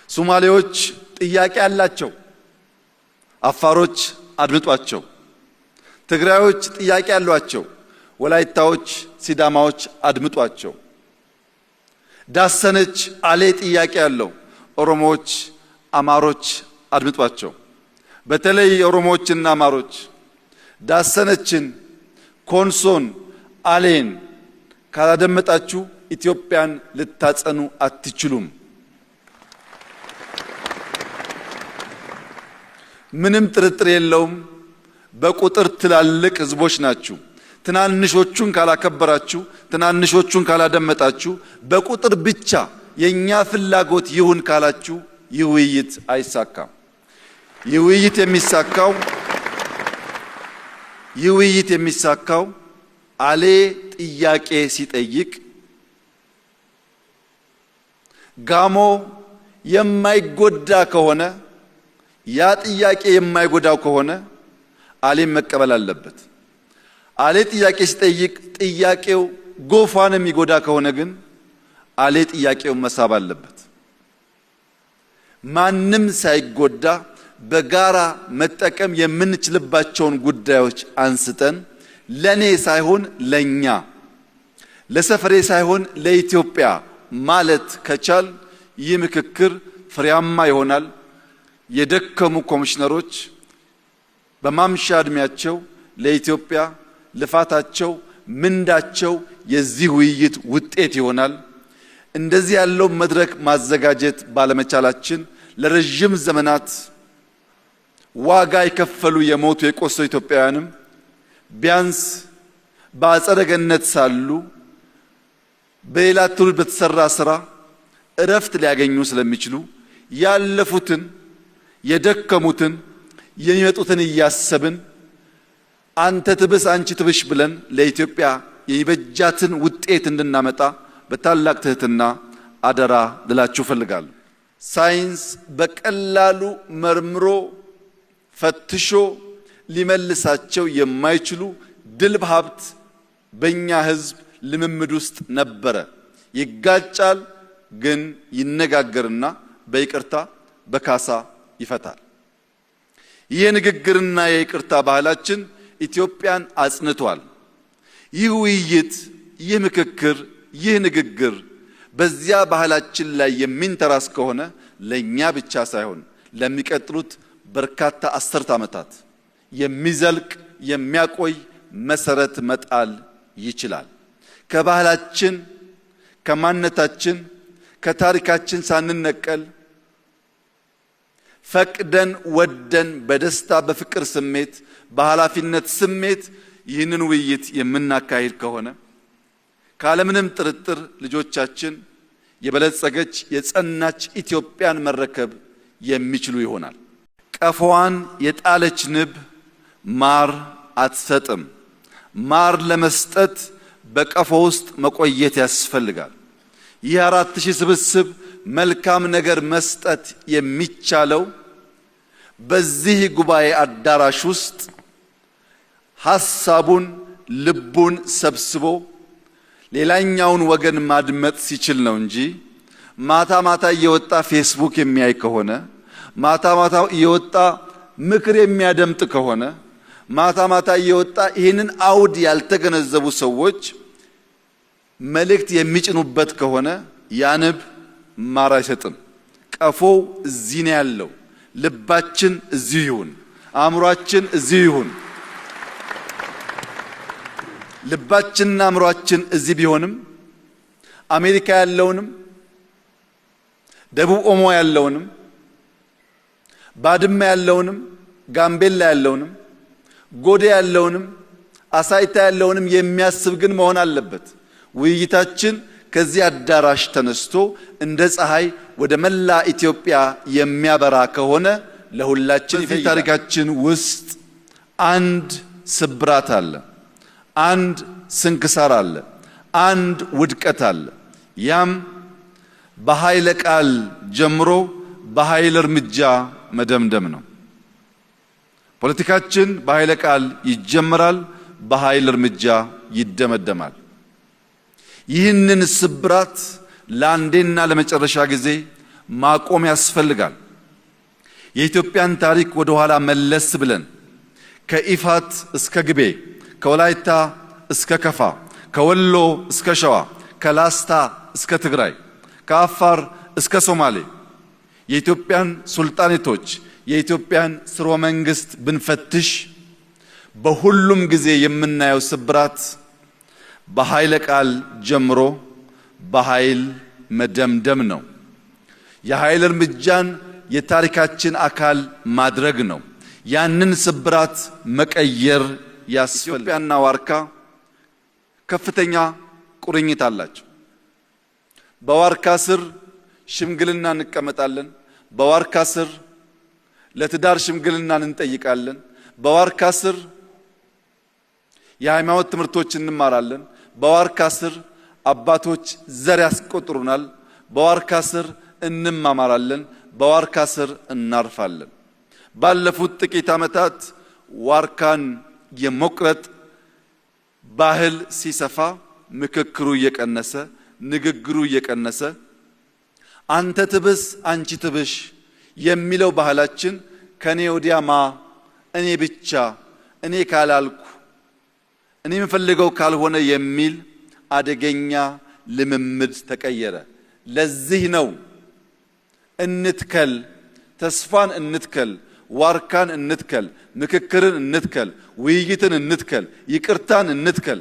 ሶማሌዎች ጥያቄ አላቸው፣ አፋሮች አድምጧቸው። ትግራዮች ጥያቄ አሏቸው፣ ወላይታዎች፣ ሲዳማዎች አድምጧቸው። ዳሰነች አሌ ጥያቄ ያለው፣ ኦሮሞዎች፣ አማሮች አድምጧቸው። በተለይ ኦሮሞዎችና አማሮች ዳሰነችን፣ ኮንሶን፣ አሌን ካላደመጣችሁ ኢትዮጵያን ልታጸኑ አትችሉም። ምንም ጥርጥር የለውም። በቁጥር ትላልቅ ህዝቦች ናችሁ። ትናንሾቹን ካላከበራችሁ፣ ትናንሾቹን ካላደመጣችሁ፣ በቁጥር ብቻ የኛ ፍላጎት ይሁን ካላችሁ ይህ ውይይት አይሳካም። ይህ ውይይት የሚሳካው አሌ ጥያቄ ሲጠይቅ ጋሞ የማይጎዳ ከሆነ ያ ጥያቄ የማይጎዳው ከሆነ አሌም መቀበል አለበት። አሌ ጥያቄ ሲጠይቅ ጥያቄው ጎፋን የሚጎዳ ከሆነ ግን አሌ ጥያቄውን መሳብ አለበት። ማንም ሳይጎዳ በጋራ መጠቀም የምንችልባቸውን ጉዳዮች አንስተን ለኔ ሳይሆን ለኛ፣ ለሰፈሬ ሳይሆን ለኢትዮጵያ ማለት ከቻል ይህ ምክክር ፍሬያማ ይሆናል። የደከሙ ኮሚሽነሮች በማምሻ እድሜያቸው ለኢትዮጵያ ልፋታቸው፣ ምንዳቸው የዚህ ውይይት ውጤት ይሆናል። እንደዚህ ያለው መድረክ ማዘጋጀት ባለመቻላችን ለረጅም ዘመናት ዋጋ የከፈሉ የሞቱ የቆሰሉ ኢትዮጵያውያንም ቢያንስ በአጸደ ገነት ሳሉ በሌላ ትውልድ በተሰራ ስራ እረፍት ሊያገኙ ስለሚችሉ ያለፉትን የደከሙትን የሚመጡትን እያሰብን አንተ ትብስ አንቺ ትብሽ ብለን ለኢትዮጵያ የሚበጃትን ውጤት እንድናመጣ በታላቅ ትህትና አደራ ልላችሁ ፈልጋለሁ። ሳይንስ በቀላሉ መርምሮ ፈትሾ ሊመልሳቸው የማይችሉ ድልብ ሀብት በእኛ ህዝብ ልምምድ ውስጥ ነበረ። ይጋጫል፣ ግን ይነጋገርና በይቅርታ በካሳ ይፈታል። ይህ ንግግርና የይቅርታ ባህላችን ኢትዮጵያን አጽንቷል። ይህ ውይይት፣ ይህ ምክክር፣ ይህ ንግግር በዚያ ባህላችን ላይ የሚንተራስ ከሆነ ለኛ ብቻ ሳይሆን ለሚቀጥሉት በርካታ አስርት ዓመታት የሚዘልቅ የሚያቆይ መሰረት መጣል ይችላል። ከባህላችን፣ ከማንነታችን፣ ከታሪካችን ሳንነቀል ፈቅደን ወደን በደስታ በፍቅር ስሜት በኃላፊነት ስሜት ይህንን ውይይት የምናካሂድ ከሆነ ካለምንም ጥርጥር ልጆቻችን የበለጸገች የጸናች ኢትዮጵያን መረከብ የሚችሉ ይሆናል። ቀፎዋን የጣለች ንብ ማር አትሰጥም። ማር ለመስጠት በቀፎ ውስጥ መቆየት ያስፈልጋል። ይህ 4000 ስብስብ መልካም ነገር መስጠት የሚቻለው በዚህ ጉባኤ አዳራሽ ውስጥ ሐሳቡን ልቡን ሰብስቦ ሌላኛውን ወገን ማድመጥ ሲችል ነው እንጂ ማታ ማታ እየወጣ ፌስቡክ የሚያይ ከሆነ፣ ማታ ማታ እየወጣ ምክር የሚያደምጥ ከሆነ፣ ማታ ማታ እየወጣ ይህንን አውድ ያልተገነዘቡ ሰዎች መልእክት የሚጭኑበት ከሆነ ያንብ ማር አይሰጥም። ቀፎው እዚህ ነው ያለው። ልባችን እዚሁ ይሁን፣ አእምሯችን እዚሁ ይሁን። ልባችንና አእምሯችን እዚህ ቢሆንም አሜሪካ ያለውንም ደቡብ ኦሞ ያለውንም ባድመ ያለውንም ጋምቤላ ያለውንም ጎዴ ያለውንም አሳይታ ያለውንም የሚያስብ ግን መሆን አለበት። ውይይታችን ከዚህ አዳራሽ ተነስቶ እንደ ፀሐይ ወደ መላ ኢትዮጵያ የሚያበራ ከሆነ ለሁላችን በታሪካችን ውስጥ አንድ ስብራት አለ፣ አንድ ስንክሳር አለ፣ አንድ ውድቀት አለ። ያም በኃይለ ቃል ጀምሮ በኃይል እርምጃ መደምደም ነው። ፖለቲካችን በኃይለ ቃል ይጀምራል፣ በኃይል እርምጃ ይደመደማል። ይህንን ስብራት ለአንዴና ለመጨረሻ ጊዜ ማቆም ያስፈልጋል። የኢትዮጵያን ታሪክ ወደ ኋላ መለስ ብለን ከኢፋት እስከ ግቤ፣ ከወላይታ እስከ ከፋ፣ ከወሎ እስከ ሸዋ፣ ከላስታ እስከ ትግራይ፣ ከአፋር እስከ ሶማሌ የኢትዮጵያን ሱልጣኔቶች የኢትዮጵያን ስርወ መንግስት ብንፈትሽ በሁሉም ጊዜ የምናየው ስብራት በኃይለ ቃል ጀምሮ በኃይል መደምደም ነው። የኃይል እርምጃን የታሪካችን አካል ማድረግ ነው። ያንን ስብራት መቀየር ያስፈልጋል። ኢትዮጵያና ዋርካ ከፍተኛ ቁርኝት አላቸው። በዋርካ ስር ሽምግልና እንቀመጣለን። በዋርካ ስር ለትዳር ሽምግልናን እንጠይቃለን። በዋርካ ስር የሃይማኖት ትምህርቶች እንማራለን። በዋርካ ስር አባቶች ዘር ያስቆጥሩናል። በዋርካ ስር እንማማራለን። በዋርካ ስር እናርፋለን። ባለፉት ጥቂት ዓመታት ዋርካን የመቁረጥ ባህል ሲሰፋ ምክክሩ እየቀነሰ ንግግሩ እየቀነሰ አንተ ትብስ አንቺ ትብሽ የሚለው ባህላችን ከኔ ወዲያማ እኔ ብቻ እኔ ካላልኩ እኔ የምፈልገው ካልሆነ የሚል አደገኛ ልምምድ ተቀየረ። ለዚህ ነው እንትከል፣ ተስፋን እንትከል፣ ዋርካን እንትከል፣ ምክክርን እንትከል፣ ውይይትን እንትከል፣ ይቅርታን እንትከል፣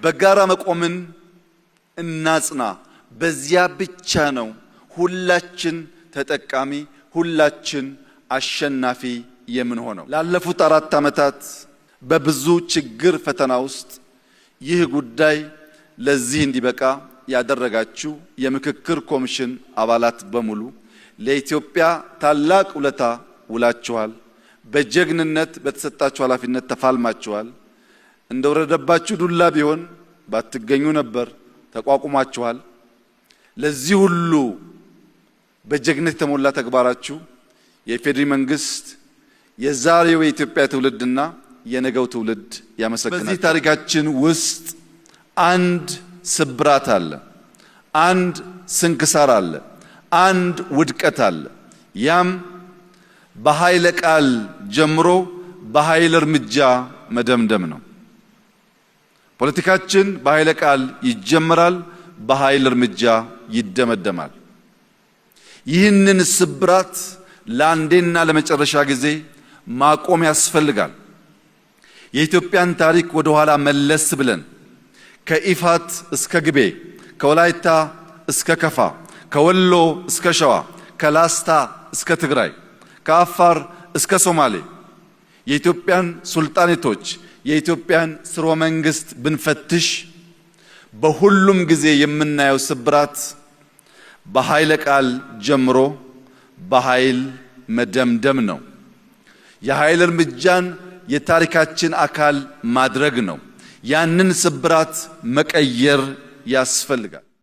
በጋራ መቆምን እናጽና። በዚያ ብቻ ነው ሁላችን ተጠቃሚ፣ ሁላችን አሸናፊ የምንሆነው። ላለፉት 4 ዓመታት በብዙ ችግር ፈተና ውስጥ ይህ ጉዳይ ለዚህ እንዲበቃ ያደረጋችሁ የምክክር ኮሚሽን አባላት በሙሉ ለኢትዮጵያ ታላቅ ውለታ ውላችኋል። በጀግንነት በተሰጣችሁ ኃላፊነት ተፋልማችኋል። እንደወረደባችሁ ዱላ ቢሆን ባትገኙ ነበር፣ ተቋቁማችኋል። ለዚህ ሁሉ በጀግነት የተሞላ ተግባራችሁ የኢፌዴሪ መንግስት የዛሬው የኢትዮጵያ ትውልድና የነገው ትውልድ ያመሰግናል። በዚህ ታሪካችን ውስጥ አንድ ስብራት አለ፣ አንድ ስንክሳር አለ፣ አንድ ውድቀት አለ። ያም በኃይለ ቃል ጀምሮ በኃይል እርምጃ መደምደም ነው። ፖለቲካችን በኃይለ ቃል ይጀምራል፣ በኃይል እርምጃ ይደመደማል። ይህንን ስብራት ለአንዴና ለመጨረሻ ጊዜ ማቆም ያስፈልጋል። የኢትዮጵያን ታሪክ ወደ ኋላ መለስ ብለን ከኢፋት እስከ ግቤ፣ ከወላይታ እስከ ከፋ፣ ከወሎ እስከ ሸዋ፣ ከላስታ እስከ ትግራይ፣ ከአፋር እስከ ሶማሌ የኢትዮጵያን ሱልጣኔቶች የኢትዮጵያን ስርወ መንግስት ብንፈትሽ በሁሉም ጊዜ የምናየው ስብራት በኃይለ ቃል ጀምሮ በኃይል መደምደም ነው። የኃይል እርምጃን የታሪካችን አካል ማድረግ ነው። ያንን ስብራት መቀየር ያስፈልጋል።